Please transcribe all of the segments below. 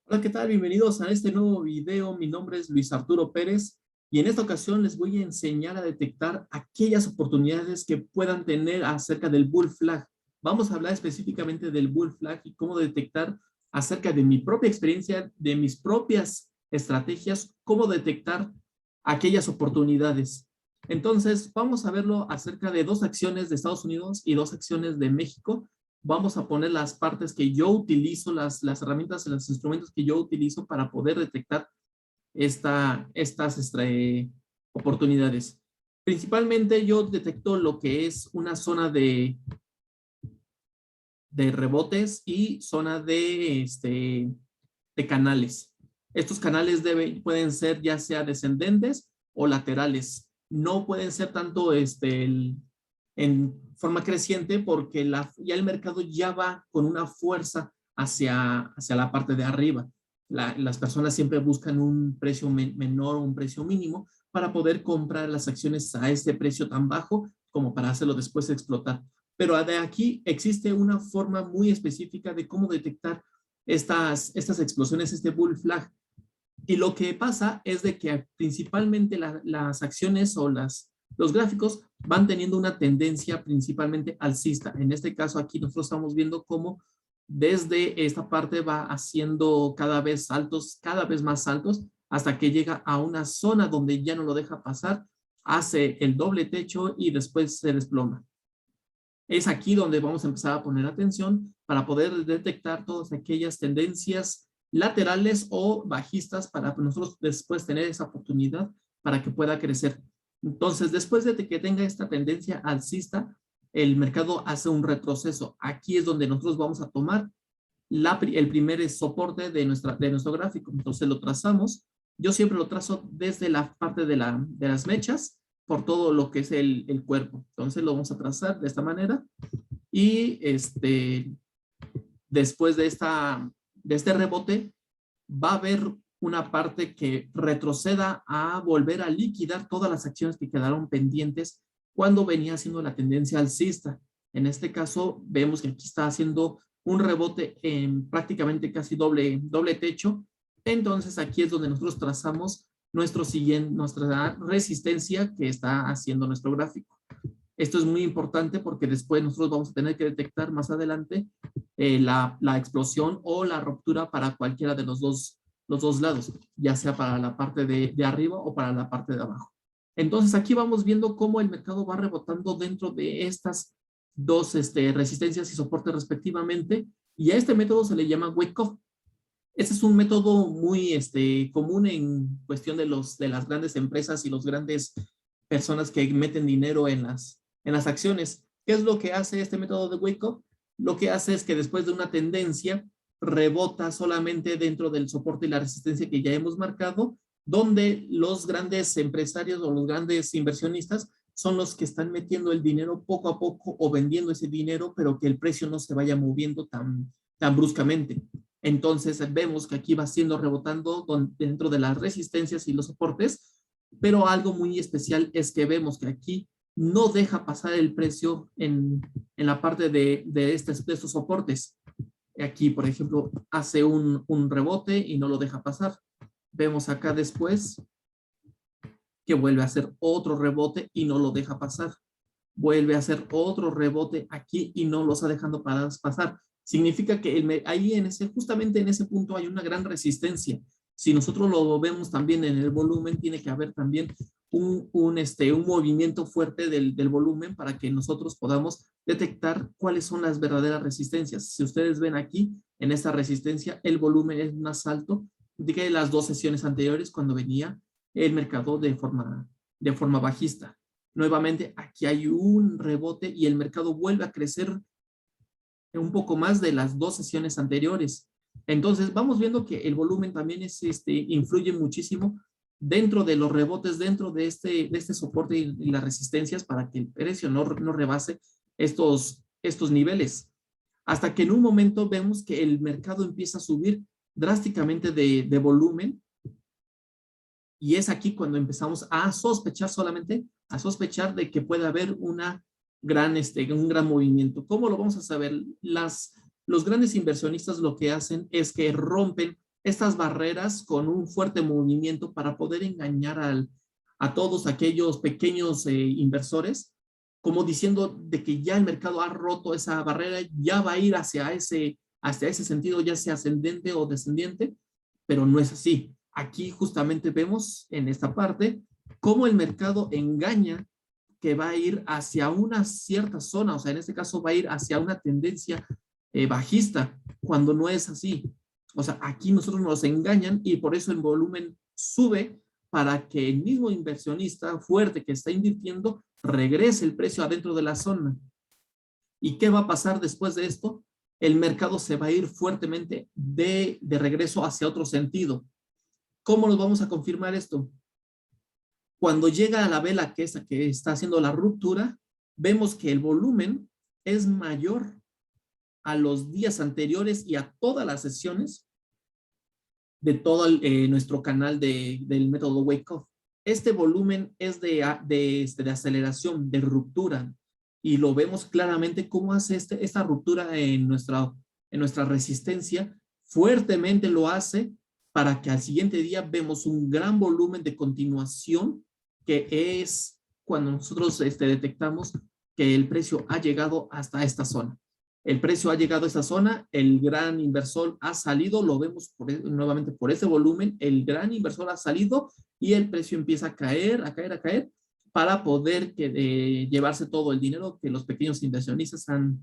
Hola, ¿qué tal? Bienvenidos a este nuevo video. Mi nombre es Luis Arturo Pérez y en esta ocasión les voy a enseñar a detectar aquellas oportunidades que puedan tener acerca del Bull Flag. Vamos a hablar específicamente del Bull Flag y cómo detectar acerca de mi propia experiencia, de mis propias estrategias, cómo detectar aquellas oportunidades. Entonces, vamos a verlo acerca de dos acciones de Estados Unidos y dos acciones de México. Vamos a poner las partes que yo utilizo, las herramientas y los instrumentos que yo utilizo para poder detectar estas oportunidades. Principalmente yo detecto lo que es una zona de rebotes y zona de canales. Estos canales pueden ser ya sea descendentes o laterales. No pueden ser tanto en forma creciente porque ya el mercado ya va con una fuerza hacia la parte de arriba. Las personas siempre buscan un precio menor o un precio mínimo para poder comprar las acciones a este precio tan bajo como para hacerlo después explotar. Pero de aquí existe una forma muy específica de cómo detectar estas explosiones, este bull flag. Y lo que pasa es de que principalmente las acciones o los gráficos van teniendo una tendencia principalmente alcista. En este caso aquí nosotros estamos viendo cómo desde esta parte va haciendo cada vez saltos, cada vez más altos, hasta que llega a una zona donde ya no lo deja pasar, hace el doble techo y después se desploma. Es aquí donde vamos a empezar a poner atención para poder detectar todas aquellas tendencias laterales o bajistas para nosotros después tener esa oportunidad para que pueda crecer. Entonces, después de que tenga esta tendencia alcista, el mercado hace un retroceso. Aquí es donde nosotros vamos a tomar el primer soporte de nuestro gráfico. Entonces lo trazamos. Yo siempre lo trazo desde la parte de las mechas por todo lo que es el cuerpo. Entonces lo vamos a trazar de esta manera y después de este rebote va a haber una parte que retroceda a volver a liquidar todas las acciones que quedaron pendientes cuando venía haciendo la tendencia alcista. En este caso vemos que aquí está haciendo un rebote en prácticamente casi doble techo. Entonces aquí es donde nosotros trazamos nuestra resistencia que está haciendo nuestro gráfico. Esto es muy importante porque después nosotros vamos a tener que detectar más adelante la explosión o la ruptura para cualquiera de los dos lados, ya sea para la parte de arriba o para la parte de abajo. Entonces aquí vamos viendo cómo el mercado va rebotando dentro de estas dos resistencias y soportes respectivamente, y a este método se le llama wake up. Este es un método muy común en cuestión de las grandes empresas y los grandes personas que meten dinero en las acciones. ¿Qué es lo que hace este método de wake up? Lo que hace es que después de una tendencia rebota solamente dentro del soporte y la resistencia que ya hemos marcado, donde los grandes empresarios o los grandes inversionistas son los que están metiendo el dinero poco a poco o vendiendo ese dinero, pero que el precio no se vaya moviendo tan bruscamente. Entonces vemos que aquí va siendo rebotando dentro de las resistencias y los soportes, pero algo muy especial es que vemos que aquí no deja pasar el precio en la parte de estos soportes. Aquí, por ejemplo, hace un rebote y no lo deja pasar. Vemos acá después que vuelve a hacer otro rebote y no lo deja pasar. Vuelve a hacer otro rebote aquí y no lo está dejando pasar. Significa que ahí justamente en ese punto hay una gran resistencia. Si nosotros lo vemos también en el volumen, tiene que haber también un movimiento fuerte del volumen para que nosotros podamos detectar cuáles son las verdaderas resistencias. Si ustedes ven aquí, en esta resistencia, el volumen es más alto de las dos sesiones anteriores cuando venía el mercado de forma bajista. Nuevamente, aquí hay un rebote y el mercado vuelve a crecer un poco más de las dos sesiones anteriores. Entonces, vamos viendo que el volumen también influye muchísimo dentro de los rebotes, dentro de este soporte y las resistencias para que el precio no rebase estos niveles. Hasta que en un momento vemos que el mercado empieza a subir drásticamente de volumen, y es aquí cuando empezamos a sospechar solamente, a sospechar de que puede haber un gran movimiento. ¿Cómo lo vamos a saber? Los grandes inversionistas lo que hacen es que rompen estas barreras con un fuerte movimiento para poder engañar a todos aquellos pequeños inversores, como diciendo de que ya el mercado ha roto esa barrera, ya va a ir hacia ese sentido, ya sea ascendente o descendiente, pero no es así. Aquí justamente vemos en esta parte cómo el mercado engaña que va a ir hacia una cierta zona, o sea, en este caso va a ir hacia una tendencia bajista, cuando no es así. O sea, aquí nosotros nos engañan y por eso el volumen sube para que el mismo inversionista fuerte que está invirtiendo regrese el precio adentro de la zona. ¿Y qué va a pasar después de esto? El mercado se va a ir fuertemente de regreso hacia otro sentido. ¿Cómo nos vamos a confirmar esto? Cuando llega a la vela que está haciendo la ruptura, vemos que el volumen es mayor a los días anteriores y a todas las sesiones de todo nuestro canal del método Wyckoff. Este volumen es de aceleración, de ruptura, y lo vemos claramente cómo hace esta ruptura en nuestra resistencia. Fuertemente lo hace para que al siguiente día vemos un gran volumen de continuación, que es cuando nosotros detectamos que el precio ha llegado hasta esta zona. El precio ha llegado a esta zona, el gran inversor ha salido, lo vemos nuevamente por ese volumen, el gran inversor ha salido y el precio empieza a caer, a caer, a caer, para poder llevarse todo el dinero que los pequeños inversionistas han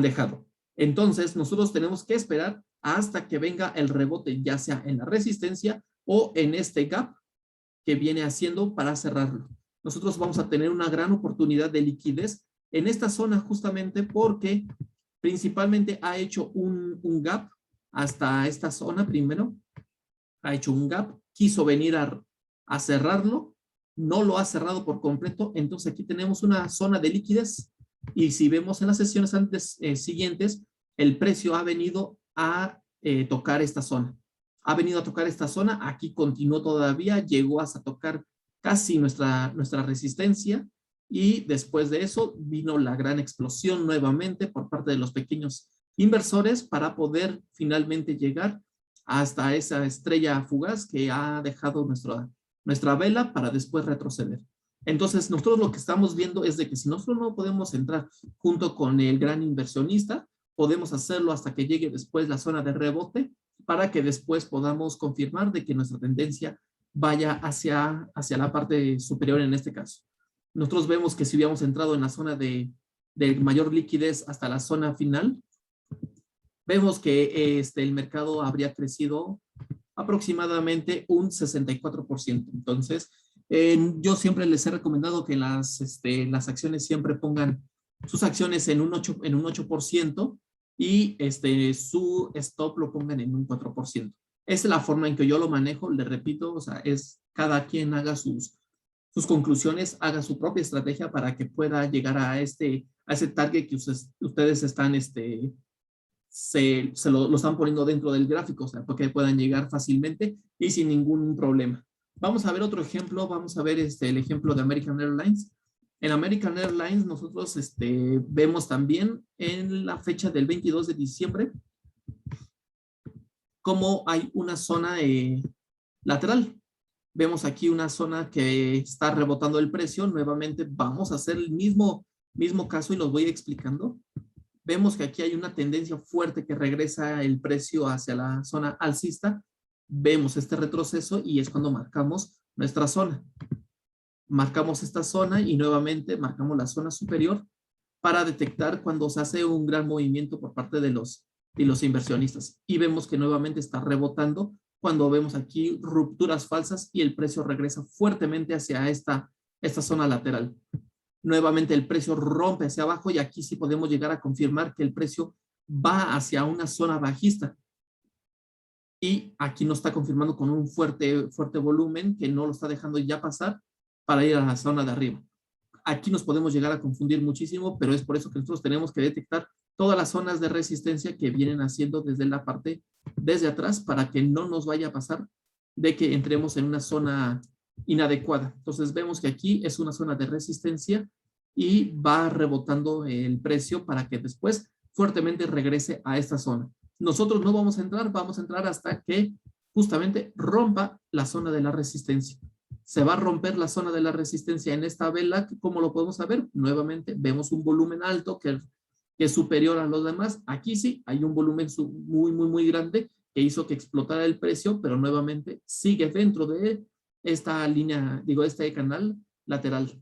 dejado. Entonces, nosotros tenemos que esperar hasta que venga el rebote, ya sea en la resistencia o en este gap que viene haciendo para cerrarlo. Nosotros vamos a tener una gran oportunidad de liquidez en esta zona justamente porque principalmente ha hecho un gap hasta esta zona primero. Ha hecho un gap, quiso venir a cerrarlo, no lo ha cerrado por completo, entonces aquí tenemos una zona de liquidez y si vemos en las sesiones siguientes, el precio ha venido a tocar esta zona. Ha venido a tocar esta zona, aquí continuó todavía, llegó hasta tocar casi nuestra resistencia y después de eso vino la gran explosión nuevamente por parte de los pequeños inversores para poder finalmente llegar hasta esa estrella fugaz que ha dejado nuestra vela para después retroceder. Entonces, nosotros lo que estamos viendo es de que si nosotros no podemos entrar junto con el gran inversionista, podemos hacerlo hasta que llegue después la zona de rebote para que después podamos confirmar de que nuestra tendencia vaya hacia la parte superior en este caso. Nosotros vemos que si hubiéramos entrado en la zona de mayor liquidez hasta la zona final, vemos que el mercado habría crecido aproximadamente un 64%. Entonces, yo siempre les he recomendado que las acciones siempre pongan sus acciones en un 8% y su stop lo pongan en un 4%. Esa es la forma en que yo lo manejo, le repito, o sea, es cada quien haga sus conclusiones, haga su propia estrategia para que pueda llegar a ese target que ustedes están lo están poniendo dentro del gráfico, o sea, para que puedan llegar fácilmente y sin ningún problema. Vamos a ver otro ejemplo, vamos a ver el ejemplo de American Airlines. En American Airlines nosotros vemos también en la fecha del 22 de diciembre cómo hay una zona lateral. Vemos aquí una zona que está rebotando el precio. Nuevamente vamos a hacer el mismo caso y los voy explicando. Vemos que aquí hay una tendencia fuerte que regresa el precio hacia la zona alcista. Vemos este retroceso y es cuando marcamos nuestra zona. Marcamos esta zona y nuevamente marcamos la zona superior para detectar cuando se hace un gran movimiento por parte de los inversionistas. Y vemos que nuevamente está rebotando cuando vemos aquí rupturas falsas y el precio regresa fuertemente hacia esta zona lateral. Nuevamente el precio rompe hacia abajo y aquí sí podemos llegar a confirmar que el precio va hacia una zona bajista. Y aquí nos está confirmando con un fuerte volumen que no lo está dejando ya pasar para ir a la zona de arriba. Aquí nos podemos llegar a confundir muchísimo, pero es por eso que nosotros tenemos que detectar todas las zonas de resistencia que vienen haciendo desde atrás para que no nos vaya a pasar de que entremos en una zona inadecuada. Entonces vemos que aquí es una zona de resistencia y va rebotando el precio para que después fuertemente regrese a esta zona. Nosotros no vamos a entrar hasta que justamente rompa la zona de la resistencia. Se va a romper la zona de la resistencia en esta vela. ¿Cómo lo podemos saber? Nuevamente vemos un volumen alto que es superior a los demás. Aquí sí hay un volumen muy grande que hizo que explotara el precio, pero nuevamente sigue dentro de esta línea, digo, este canal lateral.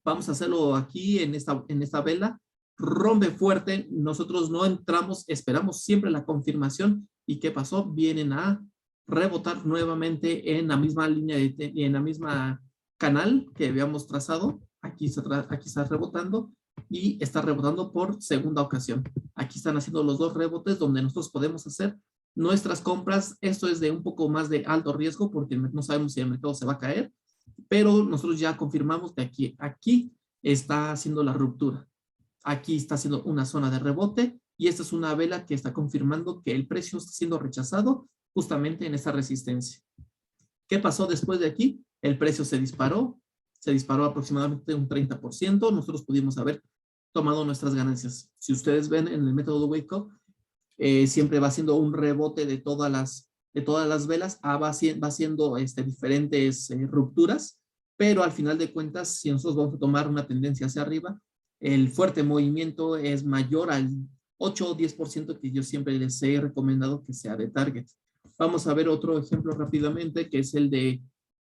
Vamos a hacerlo aquí en esta vela. Rompe fuerte, nosotros no entramos, esperamos siempre la confirmación. ¿Y qué pasó? Vienen a rebotar nuevamente en la misma línea y en la misma canal que habíamos trazado. Aquí está rebotando y está rebotando por segunda ocasión. Aquí están haciendo los dos rebotes donde nosotros podemos hacer nuestras compras. Esto es de un poco más de alto riesgo porque no sabemos si el mercado se va a caer, pero nosotros ya confirmamos que aquí está haciendo la ruptura. Aquí está haciendo una zona de rebote y esta es una vela que está confirmando que el precio está siendo rechazado justamente en esta resistencia. ¿Qué pasó después de aquí? El precio se disparó aproximadamente un 30%. Nosotros pudimos haber tomado nuestras ganancias. Si ustedes ven en el método de Wake Up, siempre va haciendo un rebote de todas las velas, va haciendo diferentes rupturas, pero al final de cuentas, si nosotros vamos a tomar una tendencia hacia arriba, el fuerte movimiento es mayor al 8 o 10% que yo siempre les he recomendado que sea de target. Vamos a ver otro ejemplo rápidamente, que es el de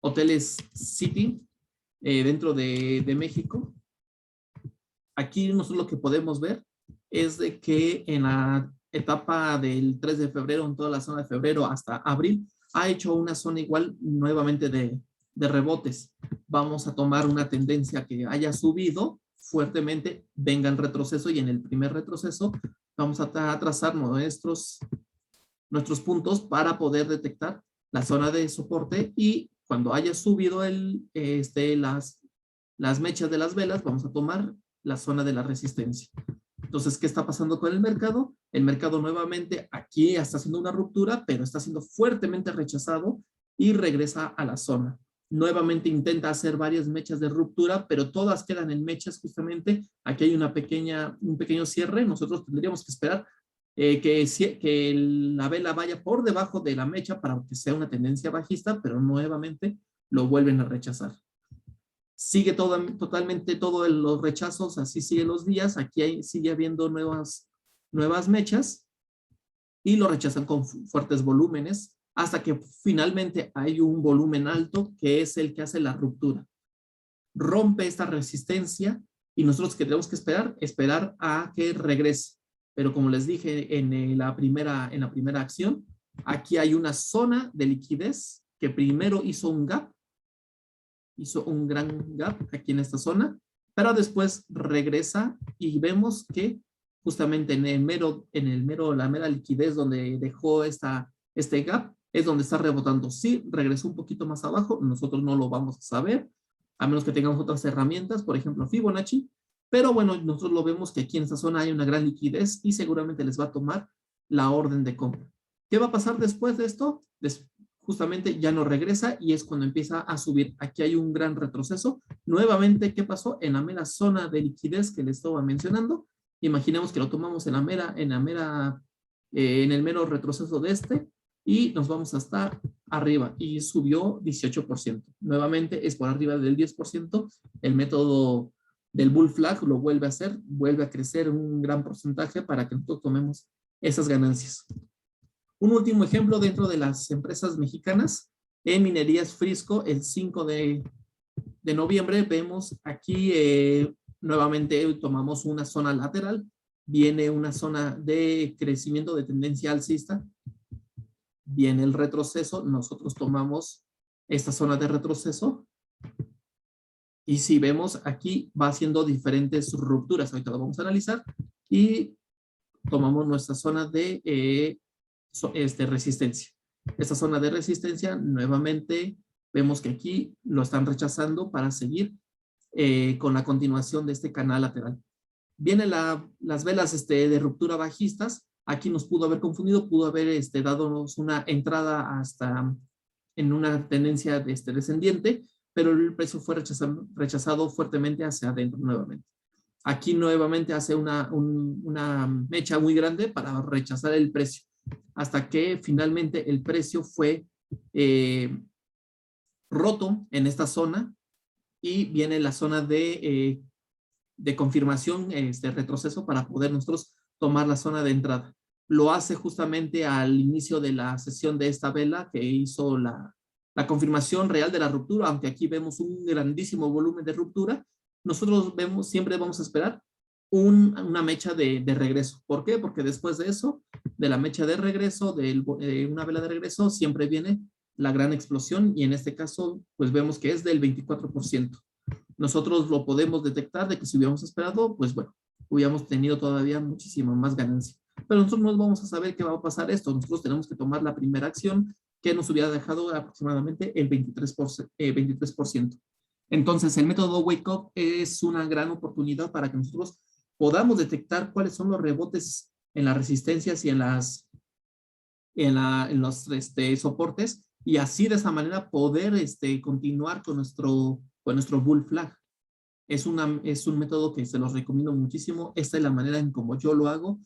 Hoteles City, dentro de México. Aquí nosotros lo que podemos ver es de que en la etapa del 3 de febrero, en toda la zona de febrero hasta abril, ha hecho una zona igual nuevamente de rebotes. Vamos a tomar una tendencia que haya subido fuertemente, venga el retroceso y en el primer retroceso vamos a trazar nuestros puntos para poder detectar la zona de soporte y cuando haya subido las mechas de las velas, vamos a tomar la zona de la resistencia. Entonces, ¿qué está pasando con el mercado? El mercado nuevamente aquí está haciendo una ruptura, pero está siendo fuertemente rechazado y regresa a la zona. Nuevamente intenta hacer varias mechas de ruptura, pero todas quedan en mechas justamente. Aquí hay un pequeño cierre. Nosotros tendríamos que esperar que la vela vaya por debajo de la mecha para que sea una tendencia bajista, pero nuevamente lo vuelven a rechazar. Sigue totalmente todos los rechazos, así siguen los días. Aquí sigue habiendo nuevas mechas y lo rechazan con fuertes volúmenes hasta que finalmente hay un volumen alto que es el que hace la ruptura. Rompe esta resistencia y nosotros que tenemos que esperar a que regrese. Pero como les dije en la primera acción, aquí hay una zona de liquidez que primero hizo un gap, hizo un gran gap aquí en esta zona, pero después regresa y vemos que justamente en la mera liquidez donde dejó este gap, es donde está rebotando. Sí, regresó un poquito más abajo, nosotros no lo vamos a saber, a menos que tengamos otras herramientas, por ejemplo Fibonacci, pero bueno, nosotros lo vemos que aquí en esta zona hay una gran liquidez y seguramente les va a tomar la orden de compra. ¿Qué va a pasar después de esto? Justamente ya no regresa y es cuando empieza a subir. Aquí hay un gran retroceso. Nuevamente, ¿qué pasó? En la mera zona de liquidez que les estaba mencionando, imaginemos que lo tomamos en el mero retroceso de y nos vamos hasta arriba y subió 18%. Nuevamente es por arriba del 10%. El método del Bull Flag lo vuelve a hacer, vuelve a crecer un gran porcentaje para que nosotros tomemos esas ganancias. Un último ejemplo dentro de las empresas mexicanas, en Minerías Frisco, el 5 de noviembre, vemos aquí nuevamente tomamos una zona lateral, viene una zona de crecimiento de tendencia alcista, viene el retroceso, nosotros tomamos esta zona de retroceso y si vemos aquí va haciendo diferentes rupturas, ahorita lo vamos a analizar y tomamos nuestra zona de resistencia. Esta zona de resistencia nuevamente vemos que aquí lo están rechazando para seguir con la continuación de este canal lateral. Vienen las velas de ruptura bajistas. Aquí nos pudo haber confundido, pudo haber dadonos una entrada hasta en una tendencia descendiente, pero el precio fue rechazado fuertemente hacia adentro nuevamente. Aquí nuevamente hace una mecha muy grande para rechazar el precio, hasta que finalmente el precio fue roto en esta zona y viene la zona de confirmación, retroceso para poder nosotros tomar la zona de entrada. Lo hace justamente al inicio de la sesión de esta vela que hizo la confirmación real de la ruptura, aunque aquí vemos un grandísimo volumen de ruptura. Nosotros siempre vamos a esperar una mecha de regreso. ¿Por qué? Porque después de eso, de la mecha de regreso, de una vela de regreso, siempre viene la gran explosión y en este caso, pues vemos que es del 24%. Nosotros lo podemos detectar de que si hubiéramos esperado, pues bueno, hubiéramos tenido todavía muchísima más ganancia. Pero nosotros no vamos a saber qué va a pasar esto. Nosotros tenemos que tomar la primera acción que nos hubiera dejado aproximadamente el 23%. Entonces, el método Wake Up es una gran oportunidad para que nosotros podamos detectar cuáles son los rebotes en las resistencias y en los soportes y así de esa manera poder continuar con nuestro bull flag. Es un método que se los recomiendo muchísimo. Esta es la manera en como yo lo hago.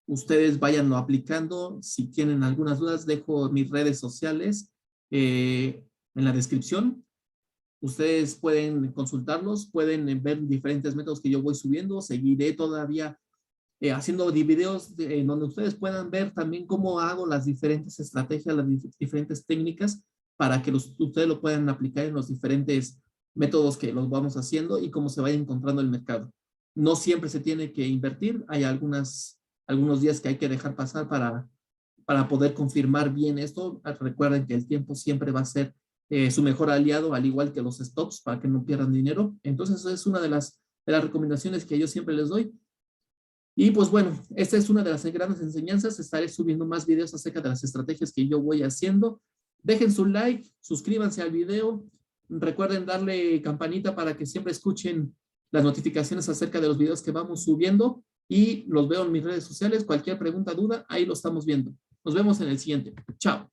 Ustedes váyanlo aplicando. Si tienen algunas dudas, dejo mis redes sociales en la descripción. Ustedes pueden consultarlos, pueden ver diferentes métodos que yo voy subiendo. Seguiré todavía haciendo videos en donde ustedes puedan ver también cómo hago las diferentes estrategias, las diferentes técnicas para que ustedes lo puedan aplicar en los diferentes métodos que los vamos haciendo y cómo se vaya encontrando el mercado. No siempre se tiene que invertir, hay algunos días que hay que dejar pasar para poder confirmar bien esto. Recuerden que el tiempo siempre va a ser su mejor aliado, al igual que los stops, para que no pierdan dinero. Entonces, es una de las recomendaciones que yo siempre les doy. Y pues bueno, esta es una de las grandes enseñanzas. Estaré subiendo más videos acerca de las estrategias que yo voy haciendo. Dejen su like, suscríbanse al video. Recuerden darle campanita para que siempre escuchen las notificaciones acerca de los videos que vamos subiendo. Y los veo en mis redes sociales. Cualquier pregunta, duda, ahí lo estamos viendo. Nos vemos en el siguiente. Chao.